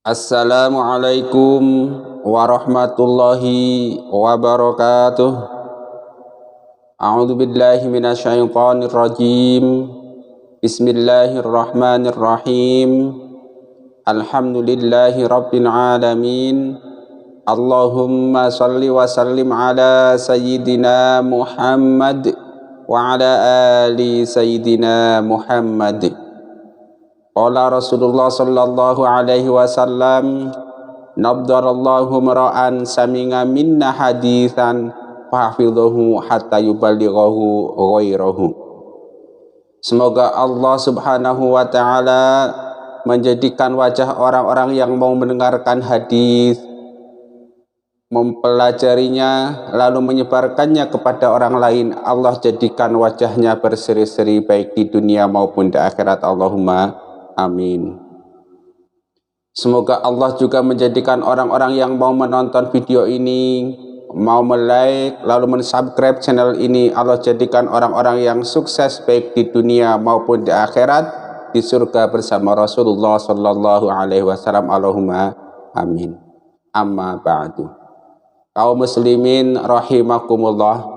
Assalamualaikum warahmatullahi wabarakatuh. A'udzu billahi minasyaitonir rajim. Bismillahirrahmanirrahim. Alhamdulillahi rabbil alamin. Allahumma shalli wa sallim ala sayyidina Muhammad wa ala ali sayyidina Muhammad. Qala Rasulullah sallallahu alaihi wasallam, nabdarallahu mara'an saminga minna hadithan fahfidhuhu hatta yuballighahu ghairahu. Semoga Allah subhanahu wa ta'ala menjadikan wajah orang-orang yang mau mendengarkan hadis, mempelajarinya, lalu menyebarkannya kepada orang lain. Allah jadikan wajahnya berseri-seri baik di dunia maupun di akhirat. Allahumma amin. Semoga Allah juga menjadikan orang-orang yang mau menonton video ini, mau like, lalu mensubscribe channel ini, Allah jadikan orang-orang yang sukses baik di dunia maupun di akhirat, di surga bersama Rasulullah sallallahu alaihi wasallam. Allahumma amin. Amma ba'du. Kaum muslimin rahimakumullah,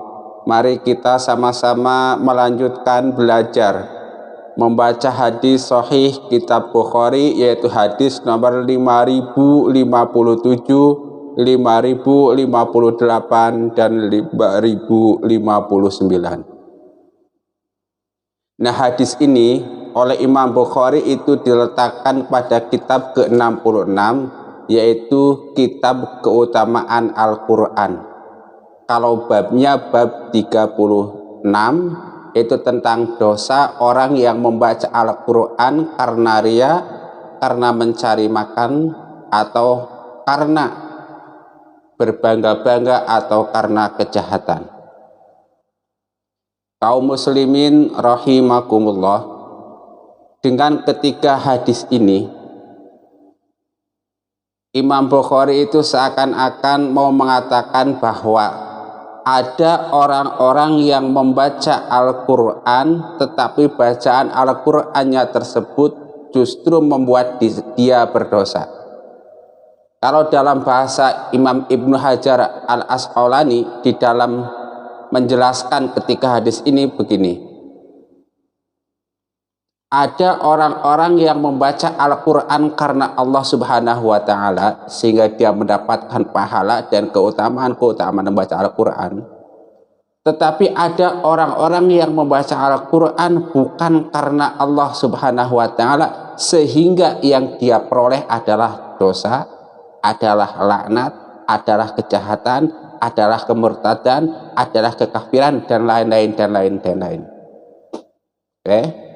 mari kita sama-sama melanjutkan belajar membaca hadis sahih kitab Bukhari, yaitu hadis nomor 5057, 5058 dan 5059. Nah, hadis ini oleh Imam Bukhari itu diletakkan pada kitab ke-66, yaitu kitab keutamaan Al-Quran. Kalau babnya bab 36, itu tentang dosa orang yang membaca Al-Quran karena ria, karena mencari makan, atau karena berbangga-bangga, atau karena kejahatan. Kaum muslimin rahimakumullah, dengan ketiga hadis ini Imam Bukhari itu seakan-akan mau mengatakan bahwa ada orang-orang yang membaca Al-Quran, tetapi bacaan Al-Qurannya tersebut justru membuat dia berdosa. Kalau dalam bahasa Imam Ibnu Hajar Al-Asqalani di dalam menjelaskan ketika hadis ini begini: ada orang-orang yang membaca Al-Quran karena Allah subhanahu wa ta'ala, sehingga dia mendapatkan pahala dan keutamaan-keutamaan membaca Al-Quran. Tetapi ada orang-orang yang membaca Al-Quran bukan karena Allah subhanahu wa ta'ala, sehingga yang dia peroleh adalah dosa, adalah laknat, adalah kejahatan, adalah kemurtadan, adalah kekafiran, dan lain-lain, dan lain, dan lain. Oke?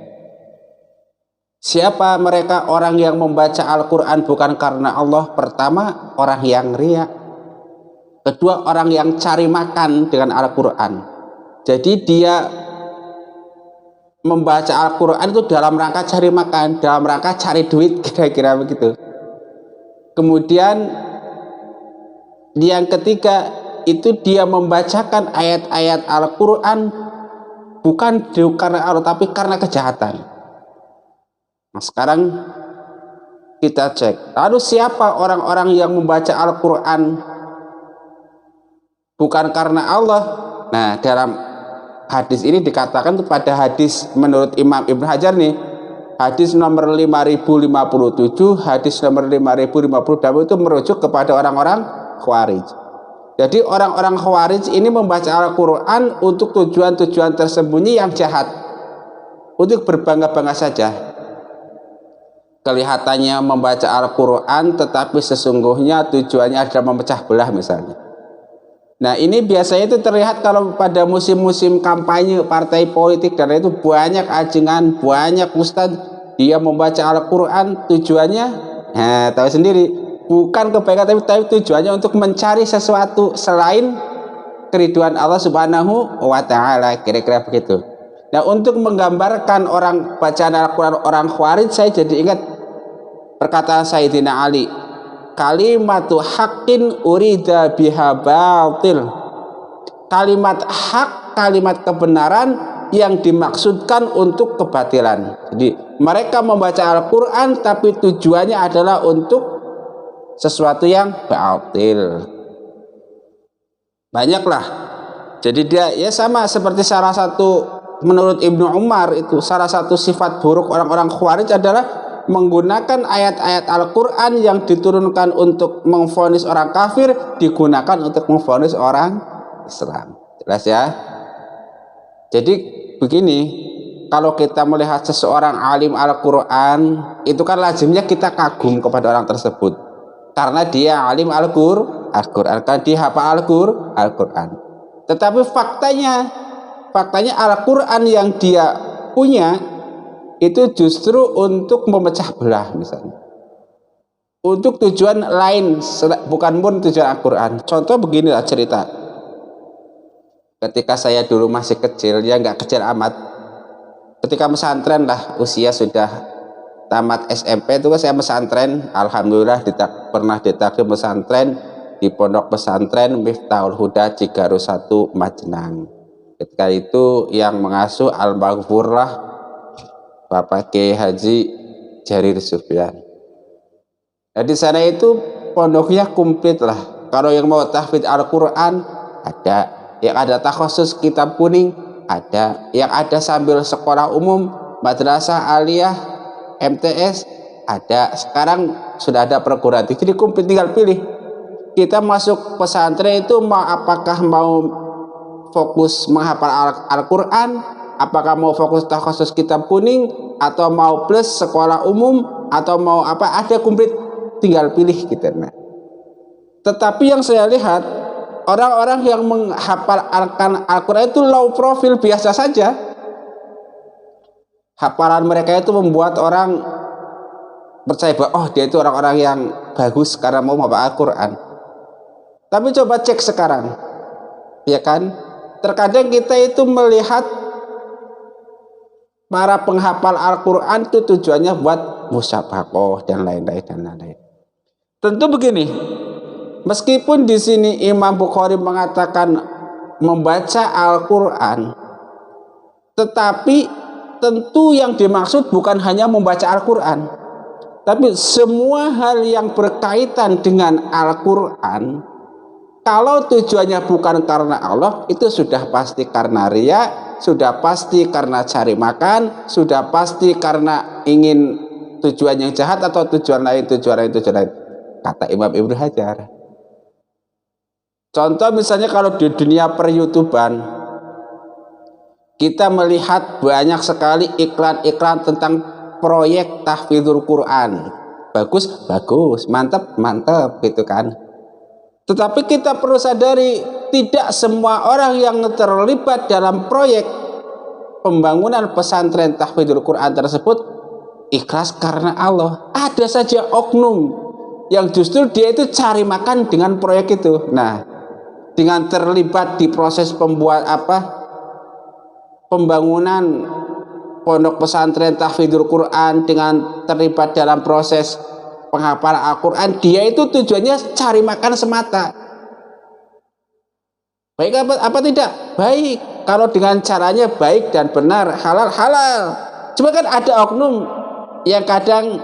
Siapa mereka orang yang membaca Al-Quran bukan karena Allah? Pertama, orang yang riya. Kedua, orang yang cari makan dengan Al-Quran. Jadi dia membaca Al-Quran itu dalam rangka cari makan, dalam rangka cari duit, kira-kira begitu. Kemudian yang ketiga, itu dia membacakan ayat-ayat Al-Quran bukan karena Allah, tapi karena kejahatan. Nah, sekarang kita cek, lalu siapa orang-orang yang membaca Al-Quran bukan karena Allah? Nah, dalam hadis ini dikatakan pada hadis menurut Imam Ibnu Hajar nih, hadis nomor 5057, hadis nomor 5058 itu merujuk kepada orang-orang Khawarij. Jadi orang-orang Khawarij ini membaca Al-Quran untuk tujuan-tujuan tersembunyi yang jahat, untuk berbangga-bangga saja. Kelihatannya membaca Al-Quran, tetapi sesungguhnya tujuannya adalah memecah belah misalnya. Nah, ini biasanya itu terlihat kalau pada musim-musim kampanye partai politik, dan itu banyak ajengan, banyak ustadz, dia membaca Al-Quran tujuannya, tahu sendiri, bukan kebaikan, tapi tujuannya untuk mencari sesuatu selain keriduan Allah subhanahu wa ta'ala, kira-kira begitu. Nah, untuk menggambarkan orang bacaan Al-Quran orang Khawarij, saya jadi ingat perkataan Sayyidina Ali, kalimatu haqqin urida biha batil. Kalimat hak, kalimat kebenaran yang dimaksudkan untuk kebatilan. Jadi mereka membaca Al-Quran tapi tujuannya adalah untuk sesuatu yang batil. Banyaklah. Jadi dia ya sama seperti salah satu, menurut Ibnu Umar itu salah satu sifat buruk orang-orang Khawarij adalah menggunakan ayat-ayat Al-Quran yang diturunkan untuk memvonis orang kafir digunakan untuk memvonis orang Islam. Jelas ya? Jadi begini, kalau kita melihat seseorang alim Al-Quran, itu kan lazimnya kita kagum kepada orang tersebut karena dia alim Al-Quran, karena dia hafal Al-Quran. Tetapi faktanya Al-Quran yang dia punya itu justru untuk memecah belah misalnya, untuk tujuan lain, bukan pun tujuan Al-Quran. Contoh beginilah cerita. Ketika saya dulu masih kecil, ya nggak kecil amat, ketika pesantren lah, usia sudah tamat SMP itu kan saya pesantren. Alhamdulillah pernah ditakdir pesantren di pondok pesantren Miftahul Huda Cigaru 1 Majenang. Ketika itu yang mengasuh almarhum Bapak Kiai Haji Jarir Sufyan. Nah, di sana itu pondoknya komplit lah. Kalau yang mau tahfidz Al-Quran ada, yang ada takhusus kitab kuning ada, yang ada sambil sekolah umum, madrasah aliyah, MTS ada. Sekarang sudah ada perguruan tinggi, jadi komplit, tinggal pilih. Kita masuk pesantren itu apakah mau fokus menghafal Al-Quran, apakah mau fokus takhusus kitab kuning, atau mau plus sekolah umum, atau mau apa, ada komplit, tinggal pilih kita. Nah, tetapi yang saya lihat orang-orang yang menghafal Al-Quran itu low profile, biasa saja. Hafalan mereka itu membuat orang percaya bahwa oh dia itu orang-orang yang bagus karena mau menghafal Al-Quran. Tapi coba cek sekarang, ya kan? Terkadang kita itu melihat para penghafal Al-Quran itu tujuannya buat musyabakoh dan lain-lain. Tentu begini, meskipun di sini Imam Bukhari mengatakan membaca Al-Quran, tetapi tentu yang dimaksud bukan hanya membaca Al-Quran, tapi semua hal yang berkaitan dengan Al-Quran. Kalau tujuannya bukan karena Allah, itu sudah pasti karena riya, sudah pasti karena cari makan, sudah pasti karena ingin tujuan yang jahat atau tujuan lain. Kata Imam Ibnu Hajar. Contoh misalnya kalau di dunia per-YouTuban, kita melihat banyak sekali iklan-iklan tentang proyek tahfidzul Quran. Bagus, mantap gitu kan. Tetapi kita perlu sadari, tidak semua orang yang terlibat dalam proyek pembangunan pesantren tahfidzul Quran tersebut ikhlas karena Allah. Ada saja oknum yang justru dia itu cari makan dengan proyek itu. Nah, dengan terlibat di proses pembangunan pondok pesantren tahfidzul Quran, dengan terlibat dalam proses penghafalan Al-Quran, dia itu tujuannya cari makan semata. Baik apa tidak? Baik. Kalau dengan caranya baik dan benar, halal. Cuma kan ada oknum yang kadang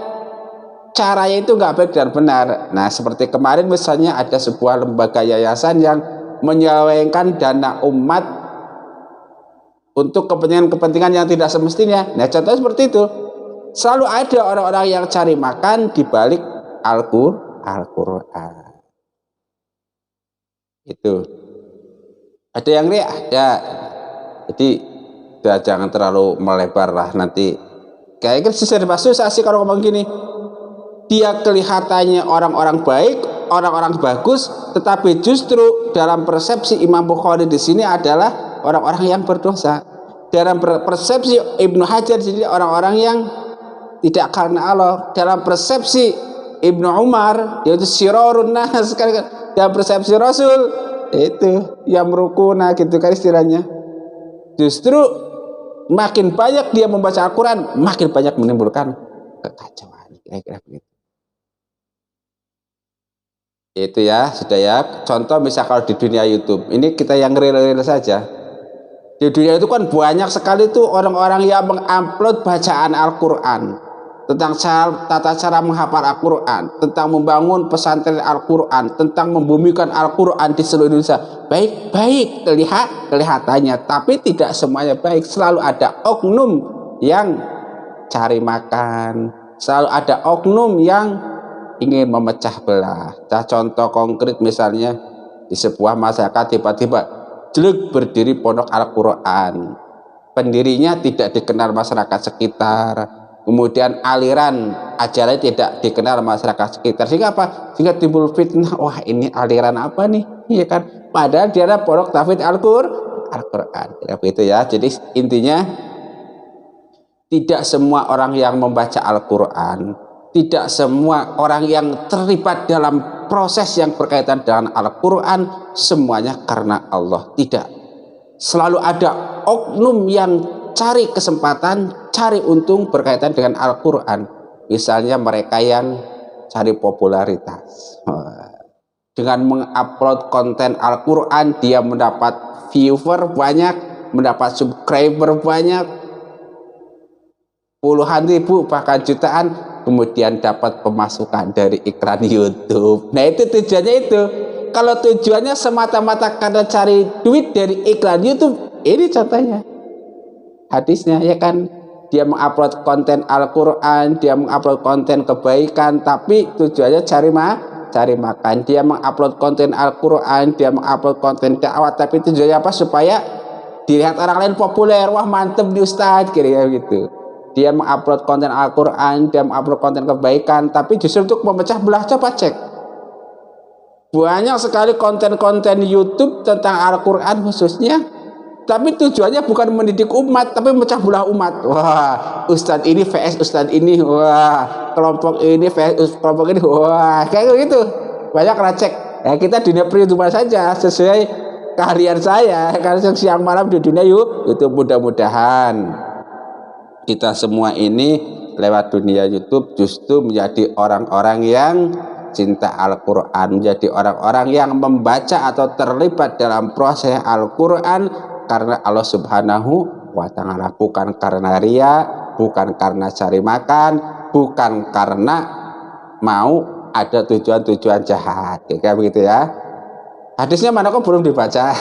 caranya itu nggak baik dan benar. Nah, seperti kemarin misalnya ada sebuah lembaga yayasan yang menyelewengkan dana umat untuk kepentingan yang tidak semestinya. Nah, contohnya seperti itu. Selalu ada orang-orang yang cari makan di balik Al-Quran. Itu. Ada yang riak? Ada. Jadi jangan terlalu melebar lah nanti. Kayaknya susah sih kalau ngomong gini. Dia kelihatannya orang-orang baik, orang-orang bagus, tetapi justru dalam persepsi Imam Bukhari di sini adalah orang-orang yang berdosa. Dalam persepsi Ibnu Hajar di sini orang-orang yang tidak karena Allah. Dalam persepsi Ibnu Umar, yaitu sirarun nas, dalam persepsi Rasul itu yang merukuna gitu kan istilahnya. Justru makin banyak dia membaca Al-Quran, makin banyak menimbulkan kekacauan. Kira-kira begitu. Itu ya, sudah ya. Contoh misal kalau di dunia YouTube, ini kita yang real saja. Di dunia itu kan banyak sekali tuh orang-orang yang mengupload bacaan Al-Quran. tentang tata cara menghafal Al-Quran, tentang membangun pesantren Al-Quran, tentang membumikan Al-Quran di seluruh Indonesia. Baik-baik kelihatannya, tapi tidak semuanya baik. Selalu ada oknum yang cari makan, selalu ada oknum yang ingin memecah belah. Contoh konkret misalnya di sebuah masyarakat tiba-tiba jelek berdiri pondok Al-Quran, pendirinya tidak dikenal masyarakat sekitar, kemudian aliran ajarannya tidak dikenal masyarakat sekitar, sehingga apa? Sehingga timbul fitnah, wah ini aliran apa nih, ya kan? Padahal dia ada pondok tahfidz Al-Quran, begitu ya. Jadi intinya tidak semua orang yang membaca Al-Quran, tidak semua orang yang terlibat dalam proses yang berkaitan dengan Al-Quran semuanya karena Allah. Tidak, selalu ada oknum yang cari kesempatan, cari untung berkaitan dengan Al-Quran. Misalnya mereka yang cari popularitas, dengan mengupload konten Al-Quran dia mendapat viewer banyak, mendapat subscriber banyak, puluhan ribu bahkan jutaan, kemudian dapat pemasukan dari iklan YouTube. Nah itu tujuannya itu. Kalau tujuannya semata-mata karena cari duit dari iklan YouTube, ini contohnya hadisnya, ya kan? Dia mengupload konten Al-Quran, dia mengupload konten kebaikan, tapi tujuannya cari makan. Dia mengupload konten Al-Quran, dia mengupload konten dakwah, tapi tujuannya apa? Supaya dilihat orang lain populer, wah mantep nih Ustadz, kira-kira gitu. Dia mengupload konten Al-Quran, dia mengupload konten kebaikan, tapi justru untuk memecah belah. Coba cek, banyak sekali konten-konten YouTube tentang Al-Quran khususnya, tapi tujuannya bukan mendidik umat, tapi memecah belah umat. Wah, Ustadz ini vs Ustadz ini, wah kelompok ini vs kelompok ini, wah kayak gitu. Banyak racek. Ya kita dunia perhitungan saja sesuai keahlian saya, karena siang malam di dunia itu mudah-mudahan kita semua ini lewat dunia YouTube justru menjadi orang-orang yang cinta Al-Quran, menjadi orang-orang yang membaca atau terlibat dalam proses Al-Quran karena Allah Subhanahu wa Ta'ala, bukan karena ria, bukan karena cari makan, bukan karena mau ada tujuan-tujuan jahat, kayak begitu ya. Hadisnya mana kok belum dibaca?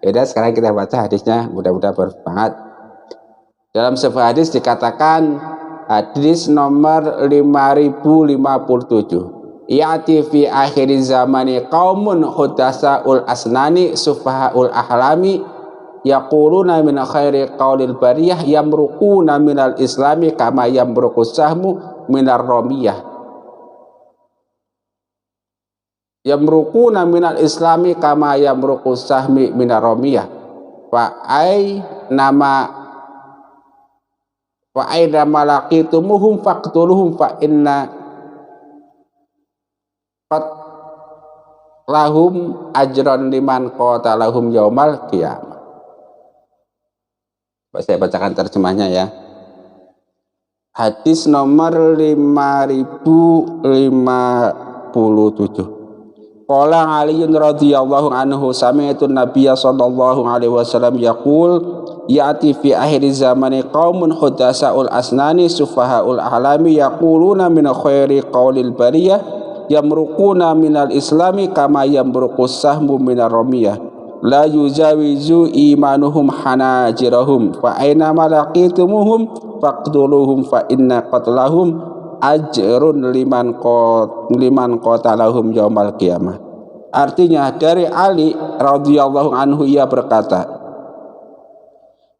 Yaudah sekarang kita baca hadisnya, mudah-mudahan bermanfaat. Dalam sebuah hadis dikatakan, hadis nomor 5057, ya'ti fi akhir zamani qaumun hudasaul asnani sufahaul ahlami yaquluna min khairi qaulil bariyah yamruquna minal islami kama yamruqus sahmu minar ramiyah. Yamruquna minal islami kama yamruqus sahmi minar ramiyah. Fa ai nama wa aida malaqitumuhum faqtuluhum fa inna qad lahum ajran liman qatalahum yaumal qiyamah. Saya bacakan terjemahnya ya. Hadis nomor 5057. Qala Aliun radhiyallahu anhu sami'tu Nabiyya sallallahu alaihi wasallam yaqul ya'ti fi akhir zamani qaumun hudasaul asnani sufahaul ahlami yaquluna min khairi qaulil bariyah yamruquna minal islami kama yamruqus sahmu minar ramiyah la yujawizu imanuhum hanajirahum fa aina malaqitumuhum faqtuluhum fa inna qatlahum ajrun liman qatalahum yaumal qiyamah. Artinya dari Ali radhiyallahu anhu ia berkata,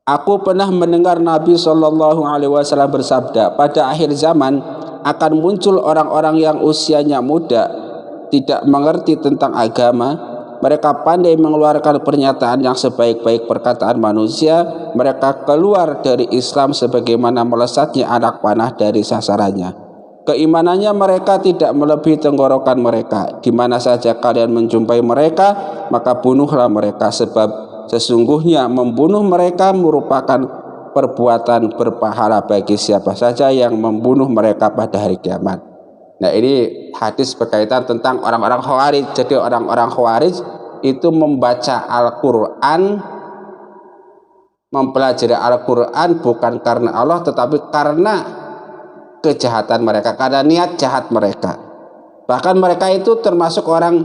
aku pernah mendengar Nabi sallallahu alaihi wasallam bersabda, pada akhir zaman akan muncul orang-orang yang usianya muda, tidak mengerti tentang agama, mereka pandai mengeluarkan pernyataan yang sebaik-baik perkataan manusia, mereka keluar dari Islam sebagaimana melesatnya anak panah dari sasarannya. Keimanannya mereka tidak melebihi tenggorokan mereka. Di mana saja kalian menjumpai mereka, maka bunuhlah mereka, sebab sesungguhnya membunuh mereka merupakan perbuatan berpahala bagi siapa saja yang membunuh mereka pada hari kiamat. Nah ini hadis berkaitan tentang orang-orang Khawarij. Jadi orang-orang Khawarij itu membaca Al-Quran, mempelajari Al-Quran bukan karena Allah, tetapi karena kejahatan mereka, karena niat jahat mereka. Bahkan mereka itu termasuk orang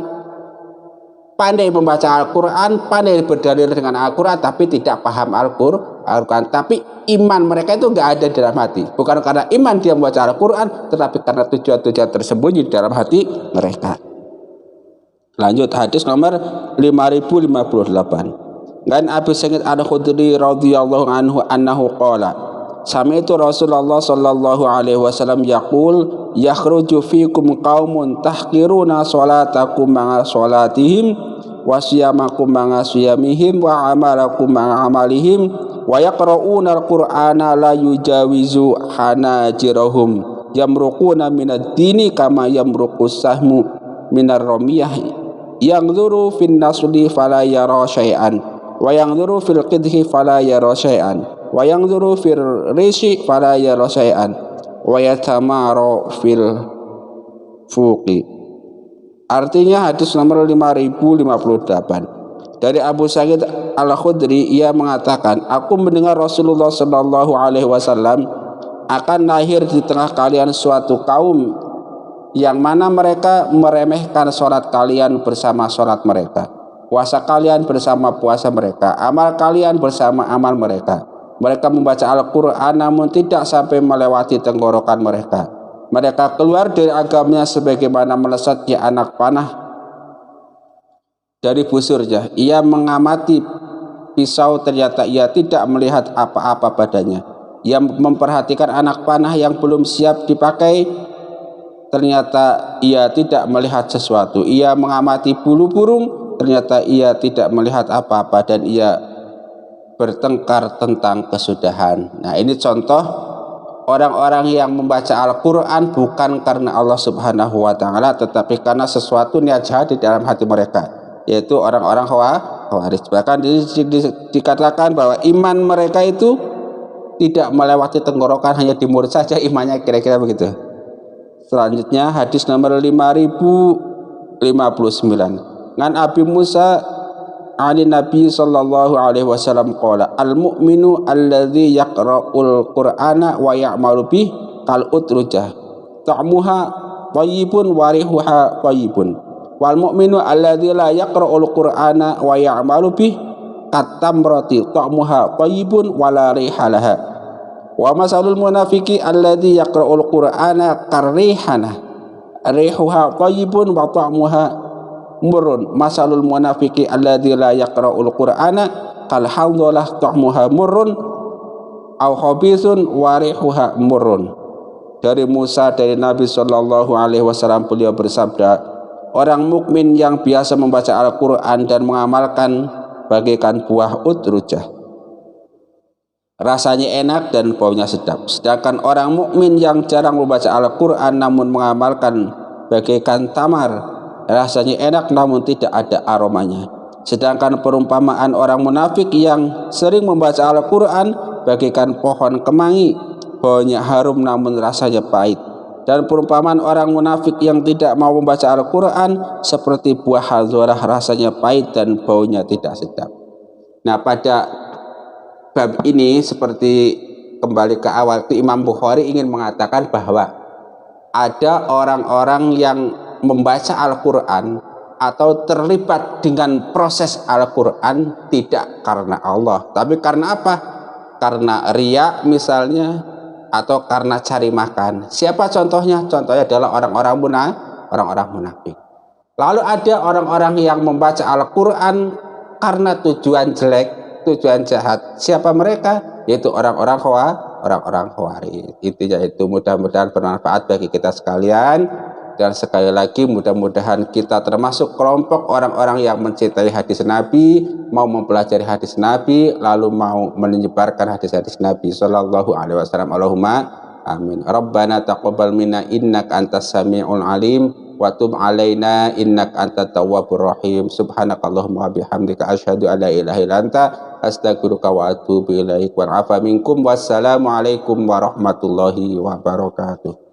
pandai membaca Al-Quran, pandai berdalil dengan Al-Quran, tapi tidak paham Al-Quran. Tapi iman mereka itu nggak ada di dalam hati. Bukan karena iman dia membaca Al-Quran, tetapi karena tujuan-tujuan tersembunyi di dalam hati mereka. Lanjut hadis nomor 5058. Dan Abu Sa'id Al-Khudri radhiyallahu anhu annahu qala sami'tu Rasulullah sallallahu alaihi wasallam yaqul yakhruju fikum qaumun tahqiruna salatakum ma'a salatihim wa siyamakum ma'a siyamihim wa amalakum ma'a amalihim wa yaqra'una al-Qur'ana la yujawizu hanajirahum yamruquna minad dini kama yamruqus sahmu minar ramiyah yanzuru fin nasli fala yara syai'an wa yanzuru fil qidhi fala yara syai'an wa yanzuru fil rishi fala yara syai'an wa yatamara fil fuqi. Artinya hadis nomor 5058 dari Abu Sa'id Al-Khudri, ia mengatakan, aku mendengar Rasulullah sallallahu alaihi wasallam akan lahir di tengah kalian suatu kaum yang mana mereka meremehkan sholat kalian bersama sholat mereka, puasa kalian bersama puasa mereka, amal kalian bersama amal mereka. Mereka membaca Al-Quran namun tidak sampai melewati tenggorokan mereka. Mereka keluar dari agamanya sebagaimana melesatnya anak panah dari busurnya. Ia mengamati pisau, ternyata ia tidak melihat apa-apa padanya. Ia memperhatikan anak panah yang belum siap dipakai, ternyata ia tidak melihat sesuatu. Ia mengamati bulu burung, ternyata ia tidak melihat apa-apa, dan ia bertengkar tentang kesudahan. Nah, ini contoh orang-orang yang membaca Al-Quran bukan karena Allah Subhanahu wa ta'ala, tetapi karena sesuatu niat jahat di dalam hati mereka, yaitu orang-orang Khawarij. Bahkan dikatakan bahwa iman mereka itu tidak melewati tenggorokan, hanya di mulut saja imannya, kira-kira begitu. Selanjutnya hadis nomor 5059. Ngan Abi Musa ani Nabi sallallahu alaihi wasallam qala al mu'minu alladzi yaqra'ul qur'ana wa ya'malu bih kal utrujah ta'muha thayyibun wa rihuha thayyibun wal mu'minu alladzi la yaqra'ul qur'ana wa ya'malu bih kat tamrati ta'muha thayyibun wa la rihalaha. Wa masalul munafiqi alladzi yaqra'ul qur'ana karrihana rihuha thayyibun wa ta'muha murrun. Masalul munafiqi alladzi la yaqra'ul qur'ana kal hamdalah ta'muha murrun aw khabithun wa rihuha murrun. Dari Musa, dari Nabi sallallahu alaihi wasallam, beliau bersabda, orang mukmin yang biasa membaca Al-Qur'an dan mengamalkan bagaikan buah utrujah, rasanya enak dan baunya sedap. Sedangkan orang mukmin yang jarang membaca Al-Quran namun mengamalkan bagaikan tamar, rasanya enak namun tidak ada aromanya. Sedangkan perumpamaan orang munafik yang sering membaca Al-Quran bagaikan pohon kemangi, baunya harum namun rasanya pahit. Dan perumpamaan orang munafik yang tidak mau membaca Al-Quran seperti buah hadzorah, rasanya pahit dan baunya tidak sedap. Nah, pada bab ini, seperti kembali ke awal, itu Imam Bukhari ingin mengatakan bahwa ada orang-orang yang membaca Al-Quran atau terlibat dengan proses Al-Quran tidak karena Allah, tapi karena apa? Karena riya misalnya, atau karena cari makan. Siapa contohnya? Contohnya adalah orang-orang munafik. Lalu ada orang-orang yang membaca Al-Quran karena tujuan jelek, tujuan jahat. Siapa mereka? Yaitu orang-orang Khawarij. Intinya itu, mudah-mudahan bermanfaat bagi kita sekalian. Dan sekali lagi, mudah-mudahan kita termasuk kelompok orang-orang yang mencintai hadis Nabi, mau mempelajari hadis Nabi, lalu mau menyebarkan hadis-hadis Nabi sallallahu alaihi wasallam. Allahumma amin. Rabbana taqabbal minna innaka antas samiul alim wa tub alaina innaka antat tawwabur rahim. Subhanakallahumma wa bihamdika asyhadu an la ilaha illa anta astaghfiruka wa atubu ilaik. Wa afa minkum. Wassalamu alaikum warahmatullahi wabarakatuh.